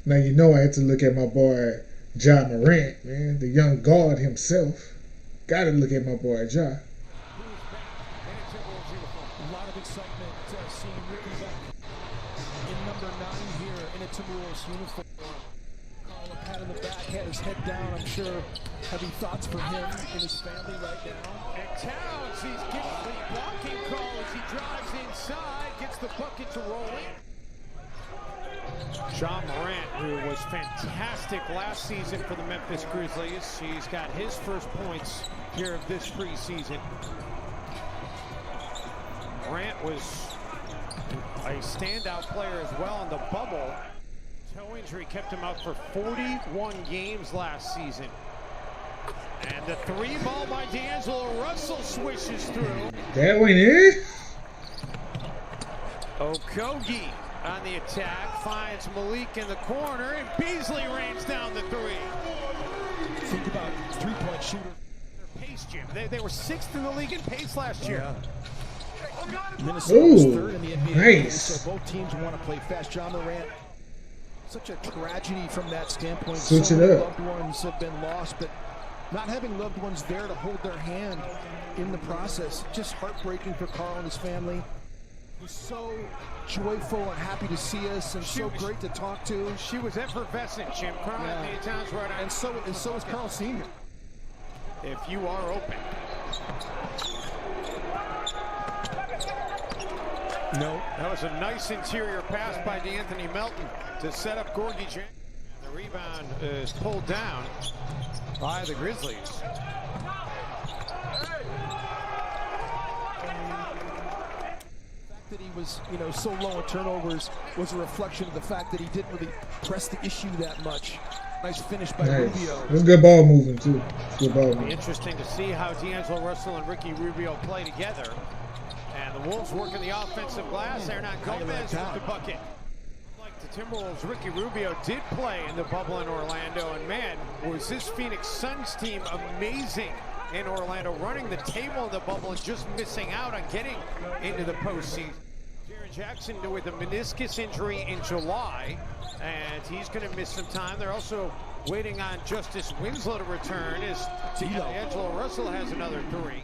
Now you know I had to look at my boy Ja Morant, man, the young guard himself. Got to look at my boy Ja. A lot of excitement seeing Ricky back in number 9 here in a Timberwolves uniform. Carl, a pat on the back, had his head down. I'm sure heavy thoughts for him and his family right now. And Towns, he's getting the blocking call as he drives inside, gets the bucket to roll in. John Morant, who was fantastic last season for the Memphis Grizzlies. He's got his first points here of this preseason. Morant was a standout player as well in the bubble. Toe injury kept him out for 41 games last season. And the 3 ball by D'Angelo Russell swishes through. That went in? Okogie on the attack, finds Malik in the corner, and Beasley rains down the 3. Think about three-point shooter. Pace, Jim. They were 6th in the league in pace last year. Minnesota was Ooh, 3rd in the NBA. nice. So both teams want to play fast. John Morant, such a tragedy from that standpoint. Switch so it many up. loved ones have been lost, but not having loved ones there to hold their hand in the process, just heartbreaking for Carl and his family. He's so joyful and happy to see us, and so great to talk to. She was effervescent, Jim. Carl Anthony Towns right on. And so is Carl Sr. If you are open. No. That was a nice interior pass by D'Anthony Melton to set up Gorgie James. The rebound is pulled down by the Grizzlies. That he was, so low in turnovers was a reflection of the fact that he didn't really press the issue that much. Nice finish by Rubio. It was good ball moving too. Good ball It'll be moving. interesting to see how D'Angelo Russell and Ricky Rubio play together. And the Wolves working the offensive glass. Hernan Gomez with the bucket. Like the Timberwolves, Ricky Rubio did play in the bubble in Orlando. And man, was this Phoenix Suns team amazing in Orlando, running the table in the bubble and just missing out on getting into the postseason. Jaren Jackson with a meniscus injury in July, and he's going to miss some time. They're also waiting on Justice Winslow to return as D'Angelo Russell has another 3.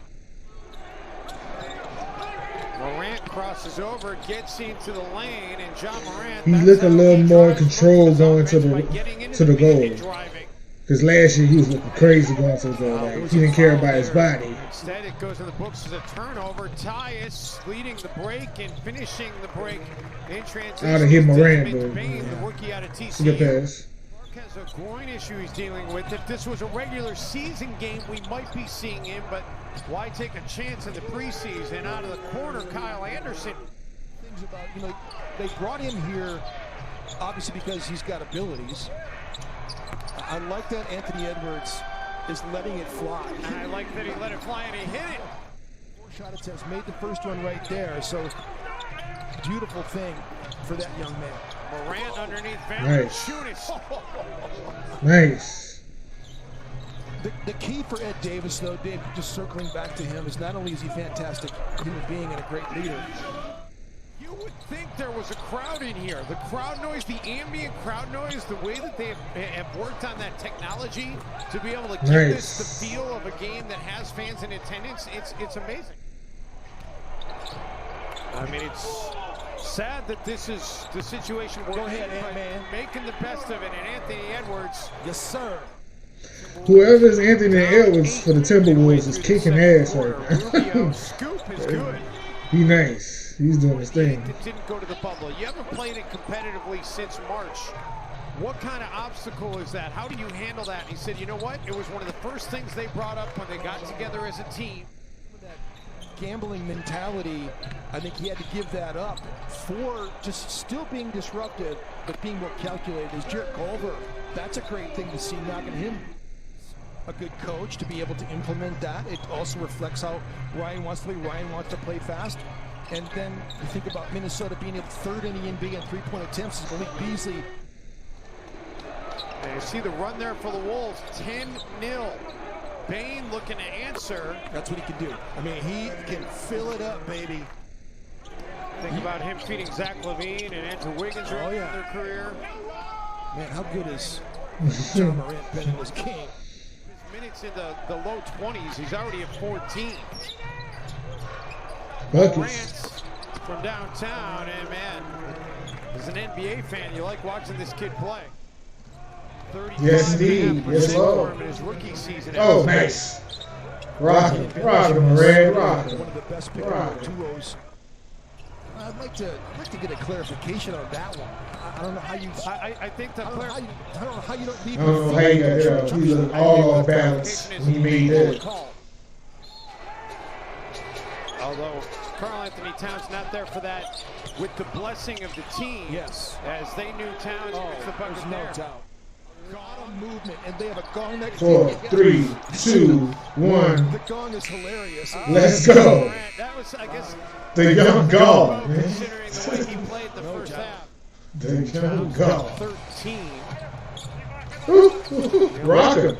Morant crosses over, gets into the lane, and John Morant. He looked a little more controlled going to the goal. Because last year he was looking crazy going to the goal. Like, he didn't care about his body. Instead, it goes in the books as a turnover. Tyus leading the break and finishing the break in transition. I'd have hit Morant, the but rookie out of TCU. good pass. Mark has a groin issue he's dealing with. If this was a regular season game, we might be seeing him, but why take a chance in the preseason? Out of the corner, Kyle Anderson. Things about, they brought him here obviously because he's got abilities. I like that Anthony Edwards is letting it fly. And I like that he let it fly and he hit it. 4 shot attempts, made the first one right there. So beautiful thing for that young man. Morant underneath Nice. Valanciunas. Nice. The key for Ed Davis, though, Dave, just circling back to him, is not only is he a fantastic human being and a great leader. You would think there was a crowd in here. The crowd noise, the ambient crowd noise, the way that they have worked on that technology to be able to give this the feel of a game that has fans in attendance, it's amazing. I mean, it's sad that this is the situation we're in, making the best of it, and Anthony Edwards. Yes, sir. Whoever's Anthony Edwards for the Timberwolves is kicking ass right now. Scoop is good. He nice. He's doing his thing. That didn't go to the bubble. You haven't played it competitively since March. What kind of obstacle is that? How do you handle that? And he said, you know what? It was one of the first things they brought up when they got together as a team. That gambling mentality, I think he had to give that up for just still being disruptive, but being more calculated. As Jarrett Culver, that's a great thing to see, knocking him. A good coach to be able to implement that. It also reflects how Ryan wants to play. Ryan wants to play fast. And then you think about Minnesota being able 3rd in the NBA in 3-point attempts. Malik Beasley. And you see the run there for the Wolves, 10-0. Bane looking to answer. That's what he can do. I mean, he can fill it up, baby. Think about him feeding Zach LaVine and Andrew Wiggins early in their career. Man, how good is John Morant been in this game? His minutes in the low 20s. He's already at 14. Buckets. Morant from downtown, and man, as an NBA fan, you like watching this kid play. Yes, indeed. Yes, Lord. In his rookie season. Oh, nice. Rockin', Morant, rockin'. One of the best pickup duos. I'd like to get a clarification on that one. I don't know how you. I think the player. I don't know how you don't leave. I don't know how you got he was all off balance when he made that. Although Karl Anthony Towns not there for that, with the blessing of the team. Yes. As they knew Towns makes the bucket no there. doubt. Gong movement, and they have a gong next 4, 3, 2, 1. The gong is hilarious. Let's go. That was, I guess, The young gong, man. considering the way he played the first half. The young gong. 13. Rock him.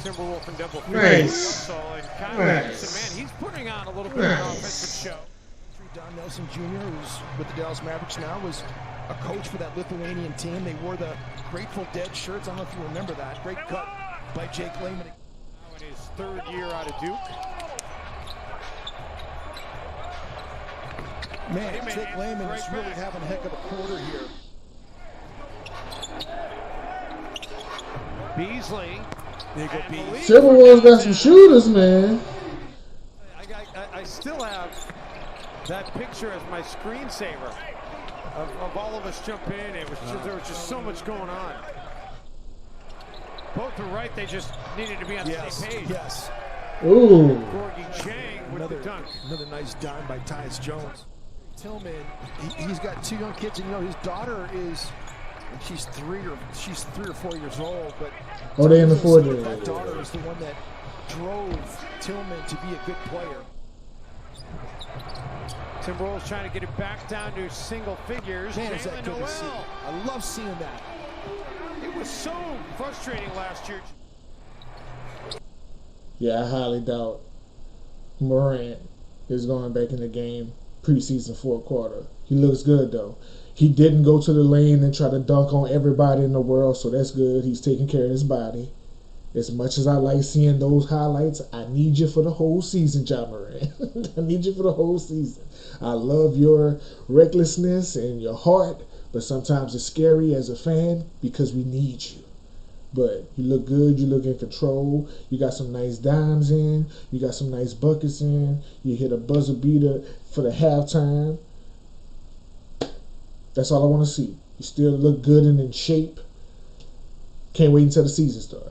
Timberwolf and double Nice. and Kyle Nice. Anderson, man, he's putting on a little bit of an offensive show. Don Nelson Jr., who's with the Dallas Mavericks now, was a coach for that Lithuanian team. They wore the Grateful Dead shirts. I don't know if you remember that. Great cut by Jake Layman. Now in his third year out of Duke. Man, Jake Layman is really having a heck of a quarter here. Beasley. There you go, Beasley. Timberwolves got some shooters, man. I still have that picture as my screensaver of all of us jump in. It was just, there was just so much going on. Both were right. They just needed to be on the same page. Yes. Ooh. Gorgie Chang with the dunk. Another nice dime by Tyus Jones. Tillman, he's got two young kids, and you know his daughter is, she's 3 or 4 years old, but Oh, they in the 4 year. that daughter is the one that drove Tillman to be a good player. Timberwolves trying to get it back down to single figures. Man, is that Jalen good to see. Noel. I love seeing that. It was so frustrating last year. Yeah, I highly doubt Morant is going back in the game preseason 4th quarter. He looks good, though. He didn't go to the lane and try to dunk on everybody in the world, so that's good. He's taking care of his body. As much as I like seeing those highlights, I need you for the whole season, John Morant. I need you for the whole season. I love your recklessness and your heart, but sometimes it's scary as a fan because we need you. But you look good. You look in control. You got some nice dimes in. You got some nice buckets in. You hit a buzzer beater for the halftime. That's all I want to see. You still look good and in shape. Can't wait until the season starts.